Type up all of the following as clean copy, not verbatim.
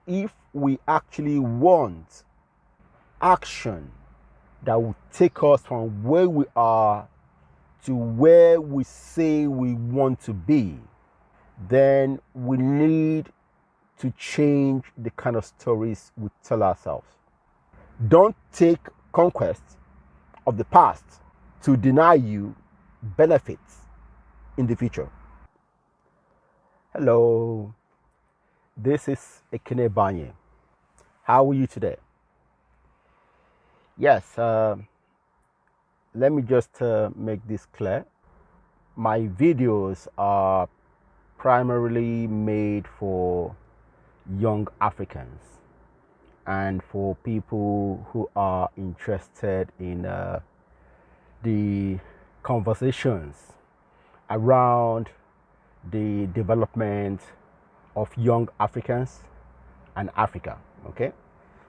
if we actually want action that will take us from where we are to where we say we want to be, then we need to change the kind of stories we tell ourselves. Don't take conquest of the past to deny you benefits in the future. Hello, this is Ekene Banye. How are you today? Yes, let me just make this clear. My videos are primarily made for young Africans and for people who are interested in the conversations around the development of young Africans and Africa. Okay,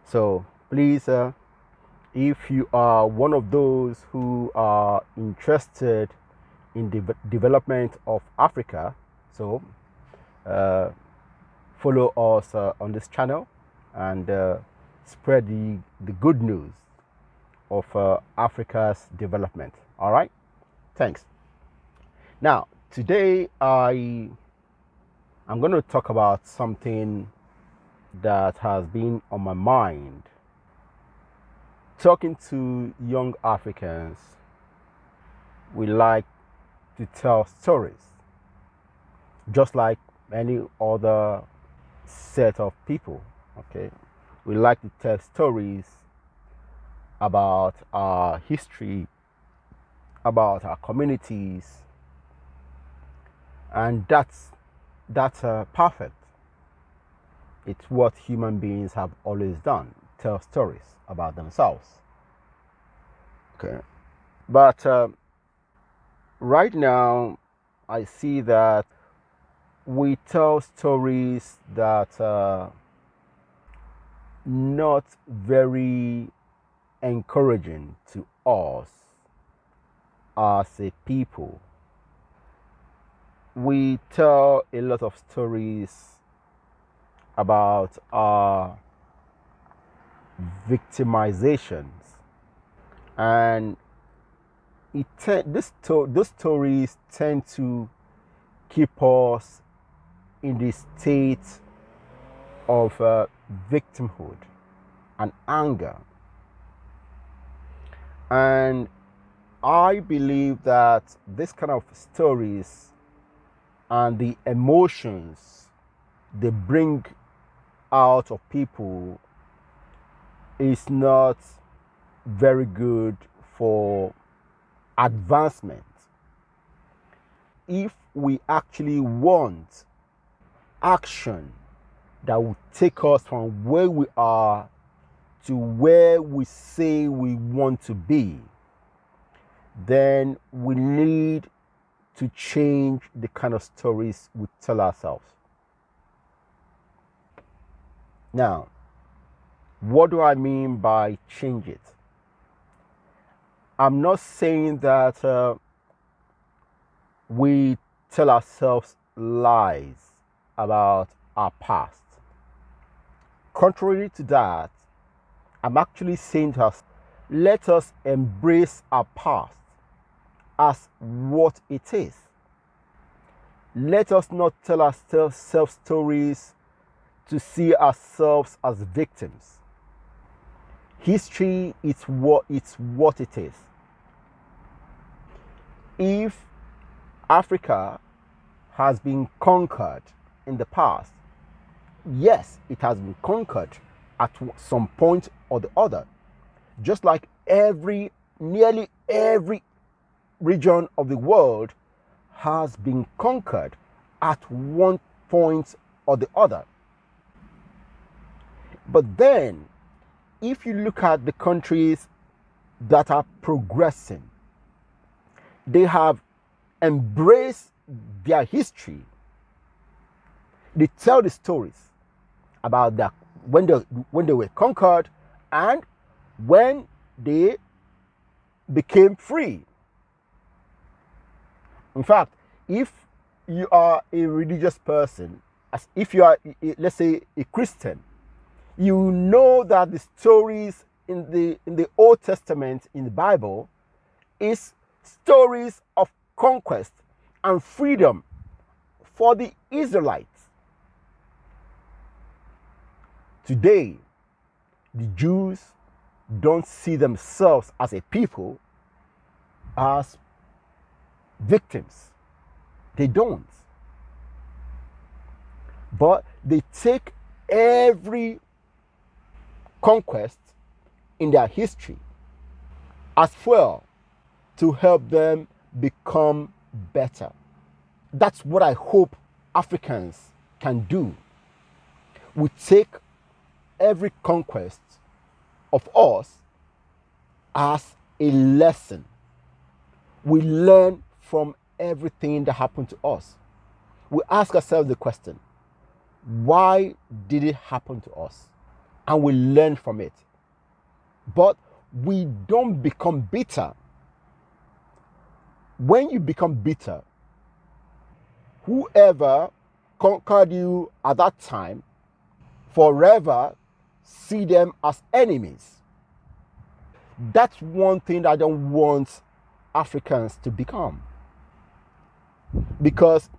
so please, if you are one of those who are interested in the development of Africa, so follow us on this channel and spread the good news of Africa's development. All right, thanks. Now, today I'm going to talk about something that has been on my mind. Talking to young Africans, we like to tell stories, just like any other set of people. Okay, we like to tell stories about our history, about our communities, and that's perfect. It's what human beings have always done: tell stories about themselves. Okay, but right now I see that we tell stories that are not very encouraging to us as a people. We tell a lot of stories about our victimizations, and those stories tend to keep us in the state of victimhood and anger. And I believe that this kind of stories and the emotions they bring out of people is not very good for advancement. If we actually want action that will take us from where we are to where we say we want to be, then we need to change the kind of stories we tell ourselves. Now, what do I mean by change it? I'm not saying that we tell ourselves lies about our past. Contrary to that, I'm actually saying to us, let us embrace our past as what it is. Let us not tell ourselves stories to see ourselves as victims. History is what it is. If Africa has been conquered in the past, yes, it has been conquered at some point or the other. Just like nearly every region of the world has been conquered at one point or the other. But then, if you look at the countries that are progressing, they have embraced their history. They tell the stories about that when they were conquered and when they became free. In fact, if you are a religious person, as if you are, let's say, a Christian, You know that the stories in the Old Testament in the Bible is stories of conquest and freedom for the Israelites. Today, the Jews don't see themselves as a people, as victims. They don't. But they take every conquest in their history as well to help them become better. That's what I hope Africans can do. We take every conquest of us as a lesson. We learn from everything that happened to us. We ask ourselves the question, why did it happen to us? And we learn from it. But we don't become bitter. When you become bitter, whoever conquered you at that time forever see them as enemies. That's one thing that I don't want Africans to become. Because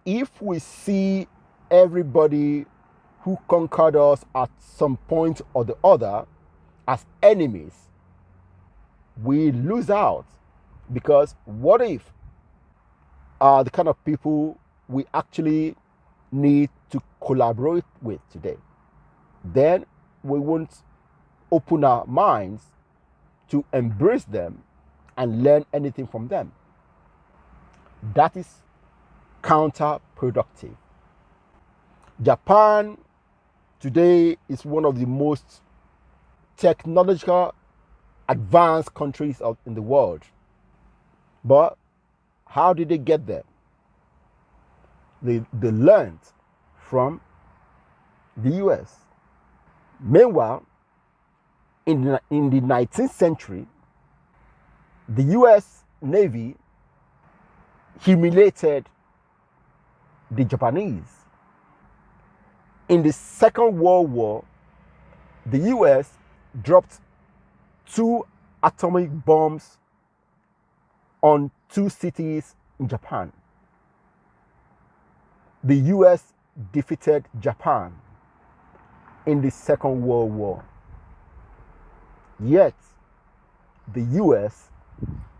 if we see everybody who conquered us at some point or the other as enemies, we lose out. Because what if the kind of people we actually need to collaborate with today? Then we won't open our minds to embrace them and learn anything from them. That is counterproductive. Japan today is one of the most technological advanced countries in the world. But how did they get there? They learned from the US. Meanwhile, in the 19th century, the US Navy humiliated the Japanese. In the Second World War, the US dropped 2 atomic bombs on 2 cities in Japan. The US defeated Japan in the Second World War. Yet, the US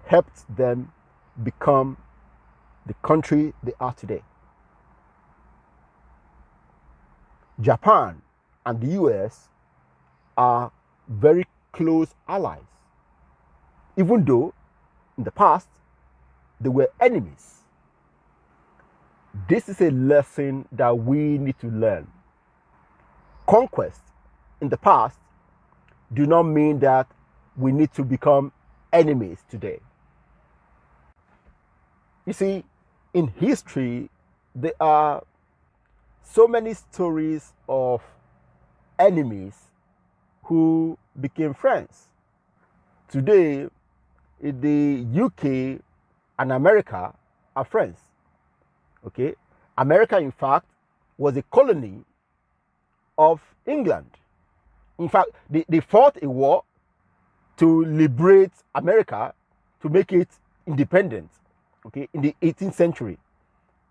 helped them become the country they are today. Japan and the US are very close allies, even though in the past they were enemies. This is a lesson that we need to learn. Conquest in the past do not mean that we need to become enemies today. You see, in history, there are so many stories of enemies who became friends. Today, the UK and America are friends. Okay? America, in fact, was a colony of England. In fact, they fought a war to liberate America, to make it independent, okay, in the 18th century.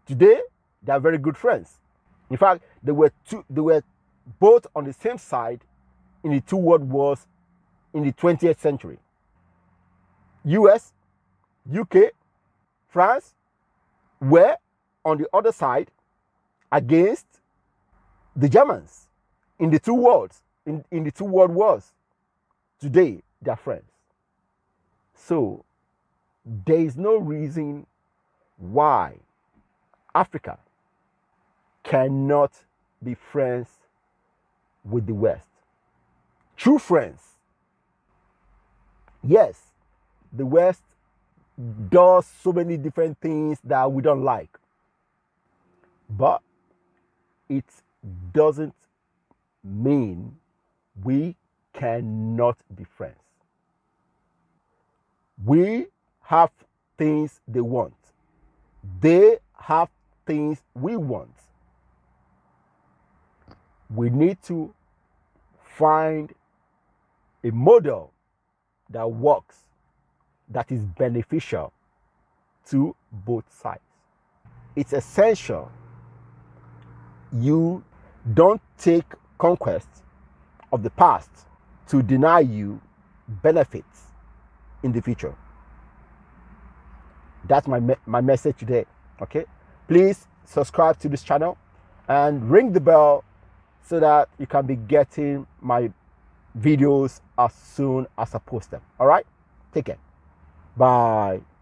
Today, they are very good friends. In fact, they were both on the same side in the 2 world wars in the 20th century. US, UK, France were on the other side against the Germans in the 2 worlds, in the 2 world wars. Today, they are friends. So, there is no reason why Africa cannot be friends with the West. True friends. Yes, the West does so many different things that we don't like. But it doesn't mean we cannot be friends. We have things they want. They have things we want. We need to find a model that works, that is beneficial to both sides. It's essential you don't take conquest of the past to deny you benefits in the future. That's my message today. Okay, please subscribe to this channel and ring the bell so that you can be getting my videos as soon as I post them. All right, take care. Bye.